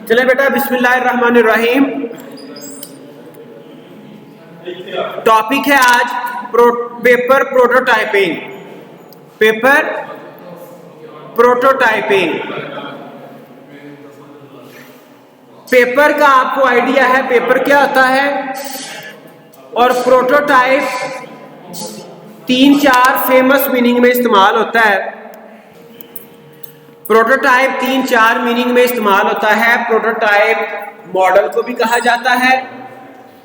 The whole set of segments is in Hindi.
चले बेटा, बिस्मिल्लाहिर्रहमानिर्रहीम। टॉपिक है आज paper prototyping. Paper prototyping. Paper का आपको आइडिया है पेपर क्या होता है, और प्रोटोटाइप 3-4 फेमस मीनिंग में इस्तेमाल होता है। प्रोटोटाइप 3-4 मीनिंग में इस्तेमाल होता है। प्रोटोटाइप मॉडल को भी कहा जाता है।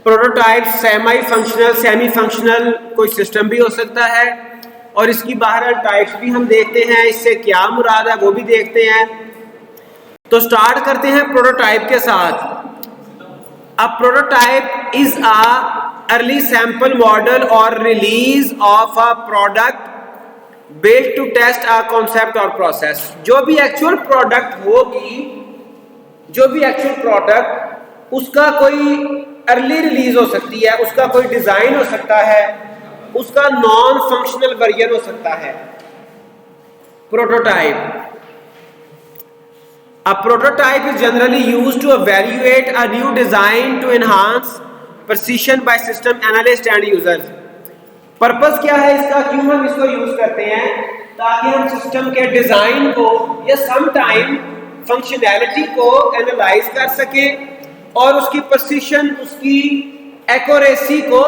प्रोटोटाइप सेमी फंक्शनल कोई सिस्टम भी हो सकता है, और इसकी बहरहाल टाइप्स भी हम देखते हैं, इससे क्या मुराद है वो भी देखते हैं। तो स्टार्ट करते हैं प्रोटोटाइप के साथ। A prototype is a early sample model or release of a product built to test a concept or process. जो भी एक्चुअल प्रोडक्ट होगी, जो भी एक्चुअल प्रोडक्ट, उसका कोई अर्ली रिलीज हो सकती है, उसका कोई डिजाइन हो सकता है, उसका नॉन फंक्शनल वर्जन हो सकता है। Prototype. A prototype is generally used to evaluate a new design to enhance precision by system analyst and users. Purpose क्या है इसका, क्यों हम इसको यूज करते हैं? ताकि हम सिस्टम के डिजाइन को या सम टाइम फंक्शनैलिटी को एनालाइज कर सके और उसकी प्रिसिशन, उसकी एक्यूरेसी को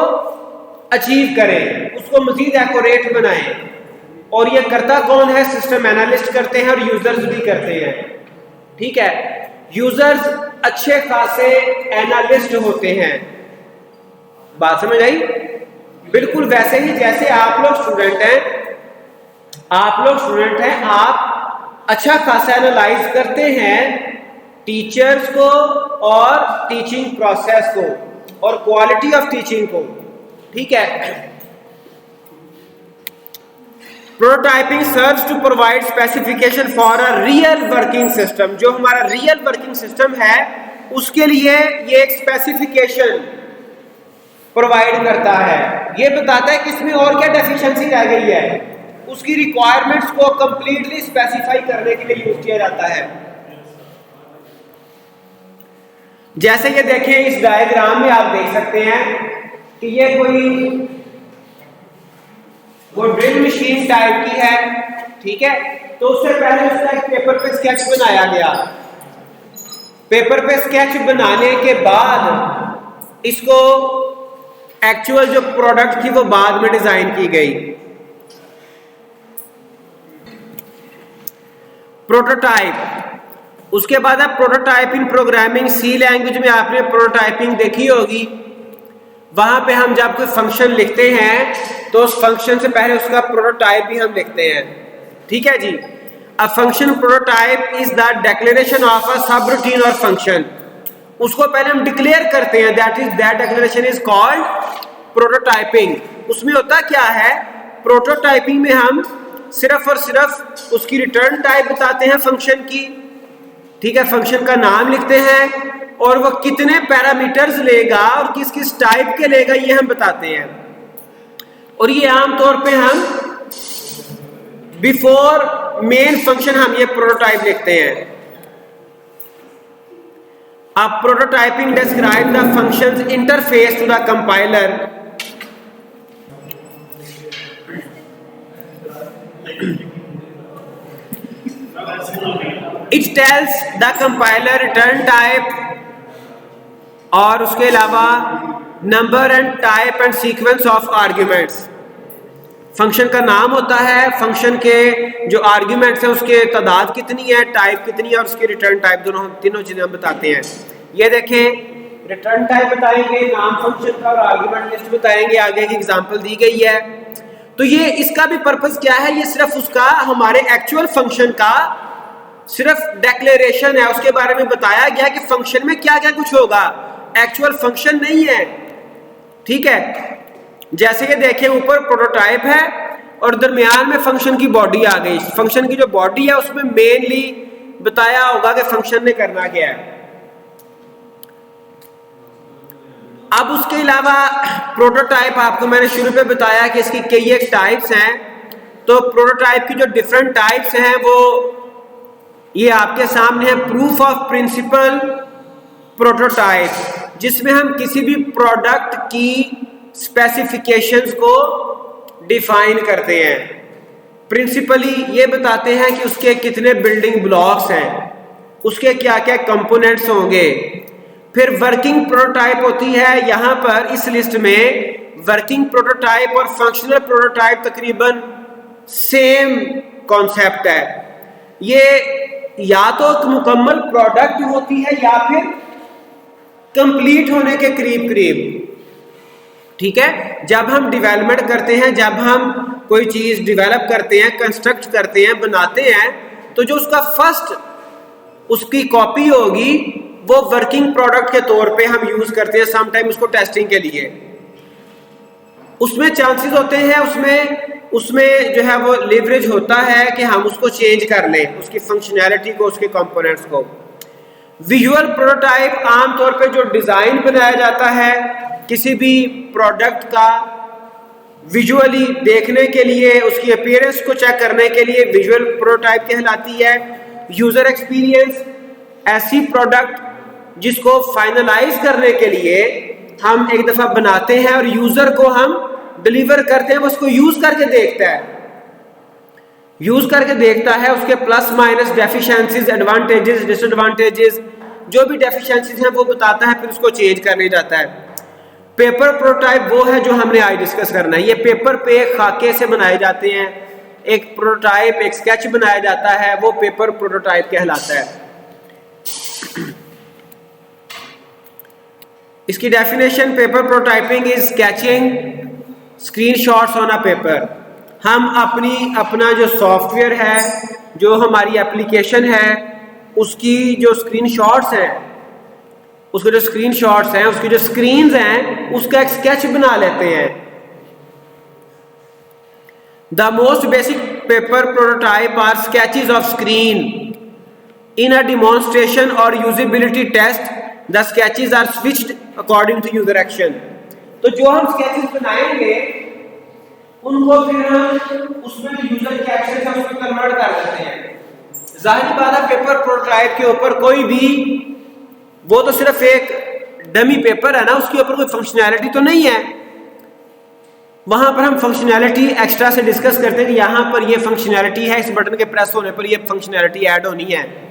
अचीव करें, उसको मजीद एक्यूरेट बनाएं। और ये करता कौन है? सिस्टम एनालिस्ट करते हैं और यूजर्स भी करते हैं। ठीक है, यूजर्स अच्छे खासे एनालिस्ट होते हैं। बात समझ आई? बिल्कुल वैसे ही जैसे आप लोग स्टूडेंट हैं, आप अच्छा खासा एनालाइज करते हैं टीचर्स को और टीचिंग प्रोसेस को और क्वालिटी ऑफ टीचिंग को। ठीक है। Prototyping serves to provide specification for a real working system. जो हमारा रियल वर्किंग सिस्टम है उसके लिए ये एक स्पेसिफिकेशन प्रोवाइड करता है। ये बताता है कि इसमें और क्या डेफिशिएंसी रह गई है, उसकी रिक्वायरमेंट्स को कंप्लीटली स्पेसिफाई करने के लिए यूज किया जाता है। जैसे ये देखें, इस डायग्राम में आप देख सकते हैं कि ये कोई वो ड्रिल मशीन टाइप की है। ठीक है, तो उससे पहले उसका एक पेपर पे स्केच बनाया गया। पेपर पे स्केच बनाने के बाद इसको एक्चुअल जो प्रोडक्ट थी वो बाद में डिजाइन की गई। प्रोटोटाइप। उसके बाद अब prototype in programming. C language में आपने प्रोटोटाइपिंग देखी होगी। वहां पे हम जब कोई फंक्शन लिखते हैं तो उस फंक्शन से पहले उसका प्रोटोटाइप भी हम लिखते हैं। ठीक है जी। A function prototype is the declaration of a subroutine और फंक्शन। उसको पहले हम डिक्लेयर करते हैं, that declaration is called prototyping. उसमें होता क्या है, प्रोटोटाइपिंग में हम सिर्फ और सिर्फ उसकी रिटर्न टाइप बताते हैं फंक्शन की। ठीक है, फंक्शन का नाम लिखते हैं और वो कितने पैरामीटर्स लेगा और किस किस टाइप के लेगा ये हम बताते हैं। और ये आमतौर पे हम बिफोर मेन फंक्शन हम ये प्रोटोटाइप लिखते हैं। अब prototyping describe the functions interface to the compiler. It tells the compiler return type, और उसके अलावा number and type and sequence of arguments. Function का नाम होता है, फंक्शन के जो आर्ग्यूमेंट्स हैं उसके तादाद कितनी है, टाइप कितनी है, और उसकी रिटर्न टाइप, दोनों तीनों चीजें हम बताते हैं। ये देखें, रिटर्न टाइप बताएंगे, नाम फंक्शन का, और आर्ग्यूमेंट लिस्ट बताएंगे। आगे की एग्जांपल दी गई है। तो ये इसका भी पर्पस क्या है, ये सिर्फ उसका हमारे एक्चुअल फंक्शन का सिर्फ डिक्लेरेशन है। उसके बारे में बताया गया कि फंक्शन में क्या क्या कुछ होगा, एक्चुअल फंक्शन नहीं है। ठीक है, जैसे ये देखें, ऊपर प्रोटोटाइप है और दरमियान में फंक्शन की बॉडी आ गई। फंक्शन की जो बॉडी है उसमें मेनली बताया होगा कि फंक्शन ने करना क्या है। अब उसके अलावा प्रोटोटाइप आपको मैंने शुरू पे बताया कि इसकी कई एक टाइप्स हैं। तो प्रोटोटाइप की जो डिफरेंट टाइप्स हैं वो ये आपके सामने है। प्रूफ ऑफ प्रिंसिपल, प्रोटोटाइप, जिसमें हम किसी भी प्रोडक्ट की स्पेसिफिकेशंस को डिफाइन करते हैं। प्रिंसिपली ये बताते हैं कि उसके कितने बिल्डिंग ब्लॉक्स हैं, उसके क्या क्या कंपोनेंट्स होंगे। फिर वर्किंग प्रोटोटाइप होती है। यहाँ पर इस लिस्ट में वर्किंग प्रोटोटाइप और फंक्शनल प्रोटोटाइप तकरीबन सेम कॉन्सेप्ट है। ये या तो एक मुकम्मल प्रोडक्ट होती है या फिर कंप्लीट होने के करीब करीब। ठीक है, जब हम डेवलपमेंट करते हैं, जब हम कोई चीज डेवलप करते हैं, कंस्ट्रक्ट करते हैं, बनाते हैं, तो जो उसका फर्स्ट उसकी कॉपी होगी वो वर्किंग प्रोडक्ट के तौर पे हम यूज करते हैं समटाइम उसको टेस्टिंग के लिए। उसमें चांसेस होते हैं, उसमें जो है वो लेवरेज होता है कि हम उसको चेंज कर लें, उसकी फंक्शनैलिटी को, उसके कंपोनेंट्स को। विजुअल प्रोटोटाइप आमतौर पे जो डिजाइन बनाया जाता है किसी भी प्रोडक्ट का, विजुअली देखने के लिए, उसकी अपीयरेंस को चेक करने के लिए विजुअल प्रोटोटाइप कहलाती है। यूजर एक्सपीरियंस ऐसी प्रोडक्ट जिसको फाइनलाइज करने के लिए हम एक दफा बनाते हैं और यूजर को हम डिलीवर करते हैं, वो उसको यूज करके देखता है, उसके plus minus, deficiencies, advantages, disadvantages, जो भी डेफिशिएंसीज हैं वो बताता है, फिर उसको चेंज करने जाता है। पेपर प्रोटोटाइप वो है जो हमने आज डिस्कस करना है। ये पेपर पे खाके से बनाए जाते हैं, एक प्रोटोटाइप, एक स्केच बनाया जाता है, वो पेपर प्रोटोटाइप कहलाता है। इसकी definition, paper prototyping is sketching screenshots on a paper. हम अपना जो सॉफ्टवेयर है, जो हमारी एप्लीकेशन है, उसकी जो स्क्रीनशॉट्स हैं, उसकी जो स्क्रीन्स हैं, उसका एक स्केच बना लेते हैं। The most basic paper prototype are sketches of screen in a demonstration or usability test. The sketches are switched according to user action. तो जो हम स्केचेस बनाएंगे उनको फिर हम उसमें यूजर के एक्शन से उसको कन्वर्ट कर देते हैं। जाहिर बात है, पेपर प्रोटोटाइप के ऊपर कोई भी, वो तो सिर्फ एक डमी पेपर है ना, उसके ऊपर कोई फंक्शनैलिटी तो नहीं है। वहां पर हम फंक्शनैलिटी एक्स्ट्रा से डिस्कस करते हैं कि यहां पर ये फंक्शनैलिटी है, इस बटन के प्रेस होने पर ये फंक्शनैलिटी ऐड होनी है।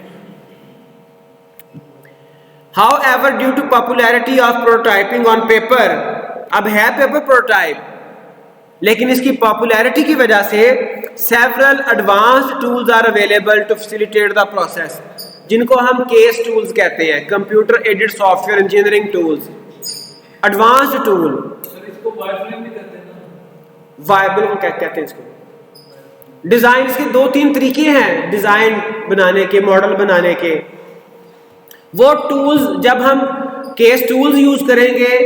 However, due to popularity of prototyping on paper, अब है पेपर प्रोटोटाइप, लेकिन इसकी पॉपुलैरिटी की वजह से several advanced tools are available to facilitate the process, जिनको हम केस टूल्स कहते हैं, computer aided software engineering tools, advanced tool. इसको वायरफ्रेम भी कहते हैं ना? वायबल को कहते हैं इसको। डिजाइन के 2-3 तरीके हैं डिजाइन बनाने के, मॉडल बनाने के। वो टूल्स जब हम केस टूल्स यूज करेंगे,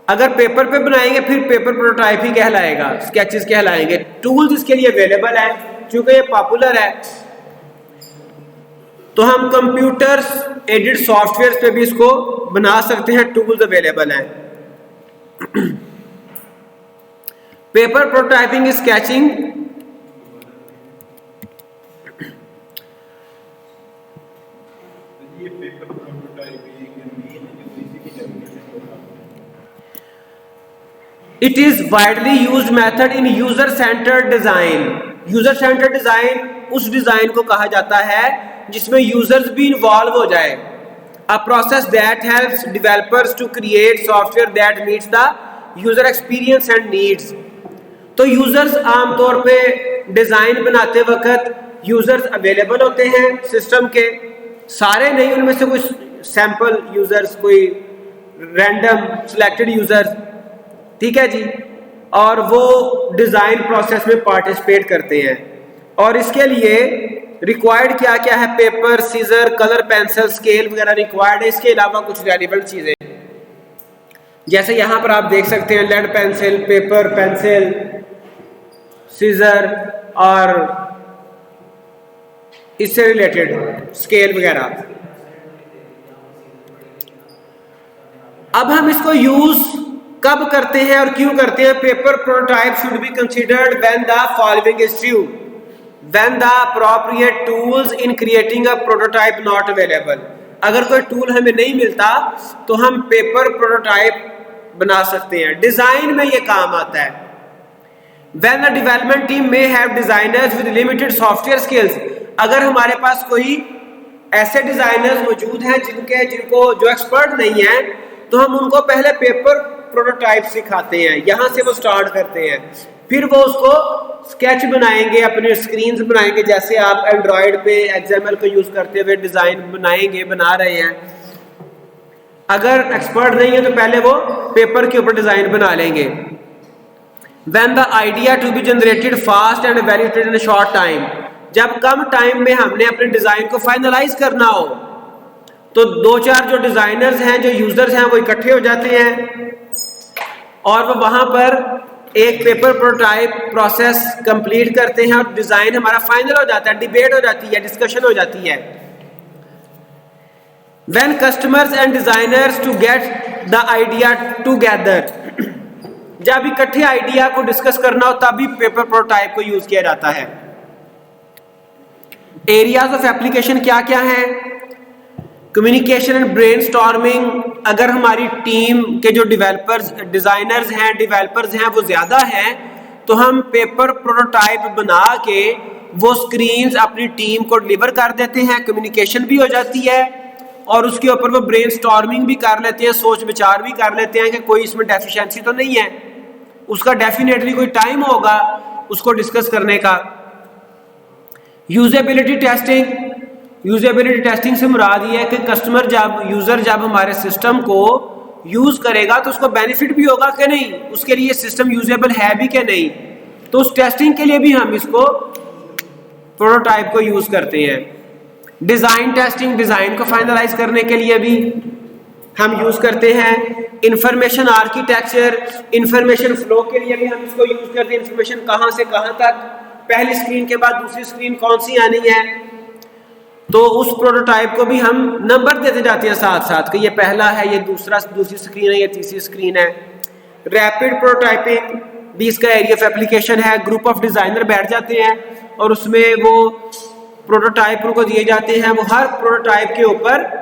अगर पेपर पे बनाएंगे फिर पेपर प्रोटोटाइप ही कहलाएगा, स्केचेस कहलाएंगे। टूल्स इसके लिए अवेलेबल है, क्योंकि ये पॉपुलर है, तो हम कंप्यूटर एडिट सॉफ्टवेयर पे भी इसको बना सकते हैं, टूल्स अवेलेबल हैं। Paper prototyping sketching It is widely used method in user-centered design. User-centered design उस डिजाइन को कहा जाता है जिसमें यूजर्स भी इन्वॉल्व हो जाए। A process that helps developers to create software that meets the user experience and needs. तो यूजर्स आमतौर पे डिजाइन बनाते वक्त यूजर्स अवेलेबल होते हैं सिस्टम के, सारे नहीं, उनमें से कुछ सैंपल यूजर्स, कोई रैंडम सिलेक्टेड यूजर्स, ठीक है जी, और वो डिजाइन प्रोसेस में पार्टिसिपेट करते हैं। और इसके लिए रिक्वायर्ड क्या क्या है? Paper, scissor, colour pencil, scale वगैरह रिक्वायर्ड है। इसके अलावा कुछ रेलिवेंट चीजें, जैसे यहां पर आप देख सकते हैं, lead pencil, paper pencil, scissor और इससे रिलेटेड स्केल वगैरह। अब हम इसको यूज कब करते हैं और क्यों करते हैं? Paper prototype should be considered when the following is true, when the appropriate tools in creating a prototype not available. अगर कोई टूल हमें नहीं मिलता तो हम पेपर प्रोटोटाइप बना सकते हैं। डिजाइन में ये काम आता है। When the development team may have designers with limited software skills, अगर हमारे पास कोई ऐसे डिजाइनर्स मौजूद हैं जिनको जो एक्सपर्ट नहीं है, तो हम उनको पहले पेपर प्रोटोटाइप सिखाते हैं, यहाँ से वो स्टार्ट करते हैं, फिर वो उसको स्केच बनाएंगे, अपने स्क्रीन बनाएंगे, जैसे आप एंड्रॉयड पे XML को यूज करते हुए डिजाइन बनाएंगे, बना रहे हैं। अगर एक्सपर्ट नहीं है तो पहले वो पेपर के ऊपर डिजाइन बना लेंगे। When the idea to be generated fast and validated in a short time, जब कम टाइम में हमने अपने डिजाइन को फाइनलाइज करना हो तो दो चार जो डिजाइनर्स हैं, जो यूजर्स हैं, वो इकट्ठे हो जाते हैं और वो वहां पर एक पेपर प्रोटोटाइप प्रोसेस कंप्लीट करते हैं और डिजाइन हमारा फाइनल हो जाता है, डिबेट हो जाती है, डिस्कशन हो जाती है। When customers and designers to get the idea together, जब इकट्ठे आइडिया को डिस्कस करना हो तभी पेपर प्रोटोटाइप को यूज किया जाता है। एरियाज ऑफ एप्लीकेशन क्या क्या है? Communication and brainstorming. अगर हमारी टीम के जो डिजाइनर्स हैं, डेवलपर्स हैं, वो ज्यादा हैं तो हम पेपर प्रोटोटाइप बना के वो स्क्रीन्स अपनी टीम को डिलीवर कर देते हैं, कम्युनिकेशन भी हो जाती है और उसके ऊपर वो ब्रेनस्टॉर्मिंग भी कर लेते हैं, सोच विचार भी कर लेते हैं कि कोई इसमें डेफिशिएंसी तो नहीं है। उसका डेफिनेटली कोई टाइम होगा उसको डिस्कस करने का। Usability testing. यूजेबिलिटी टेस्टिंग से मुराद ये है कि यूजर जब हमारे सिस्टम को यूज करेगा तो उसको बेनिफिट भी होगा कि नहीं, उसके लिए सिस्टम यूजेबल है भी कि नहीं, तो उस टेस्टिंग के लिए भी हम इसको प्रोटोटाइप को यूज करते हैं। डिजाइन टेस्टिंग, डिजाइन को फाइनलाइज करने के लिए भी हम यूज करते हैं। इंफॉर्मेशन आर्किटेक्चर, इंफॉर्मेशन फ्लो के लिए भी हम इसको यूज करते हैं। इंफॉर्मेशन कहां से कहां तक, पहली स्क्रीन के बाद दूसरी स्क्रीन कौन सी आनी है, तो उस प्रोटोटाइप को भी हम नंबर देते जाते हैं साथ साथ कि ये पहला है, ये दूसरी स्क्रीन है, ये तीसरी स्क्रीन है। रैपिड प्रोटोटाइपिंग भी इसका एरिया ऑफ एप्लीकेशन है। ग्रुप ऑफ डिजाइनर बैठ जाते हैं और उसमें वो प्रोटोटाइप उनको दिए जाते हैं, वो हर प्रोटोटाइप के ऊपर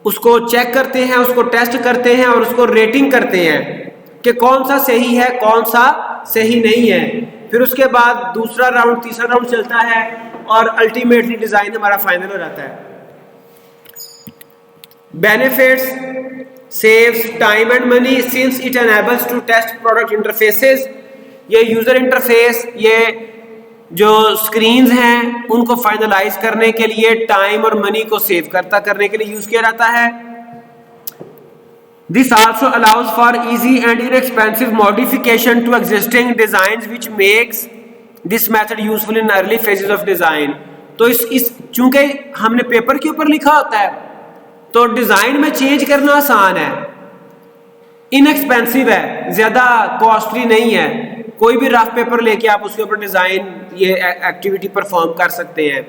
उसको चेक करते हैं, उसको टेस्ट करते हैं और उसको रेटिंग करते हैं कि कौन सा सही है, कौन सा सही नहीं है। फिर उसके बाद दूसरा राउंड, तीसरा राउंड चलता है और अल्टीमेटली डिजाइन हमारा फाइनल हो जाता है। Benefits: saves time and money since it enables to test product interfaces. ये यूजर इंटरफेस, ये जो स्क्रीन्स हैं उनको फाइनलाइज करने के लिए, टाइम और मनी को सेव करने के लिए यूज किया जाता है। This also allows for easy and inexpensive modification to existing designs, which makes this method useful in early phases of design. तो इस चूंकि हमने पेपर के ऊपर लिखा होता है तो डिजाइन में चेंज करना आसान है, इनएक्सपेंसिव है, ज्यादा कॉस्टली नहीं है। कोई भी रफ पेपर लेके आप उसके ऊपर डिजाइन, ये एक्टिविटी परफॉर्म कर सकते हैं।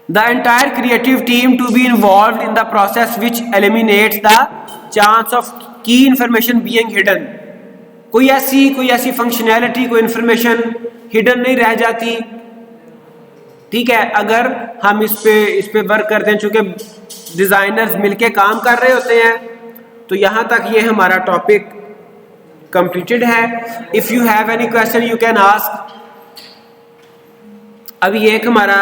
The entire creative team to be involved in the process, which eliminates the chance of key information being hidden. कोई ऐसी फंक्शनैलिटी, कोई इंफॉर्मेशन हिडन नहीं रह जाती। ठीक है, अगर हम इस पे वर्क करते हैं, चूंकि डिजाइनर्स मिलके काम कर रहे होते हैं, तो यहां तक ये हमारा टॉपिक कंप्लीटेड है। If you have any question you can ask. अभी एक हमारा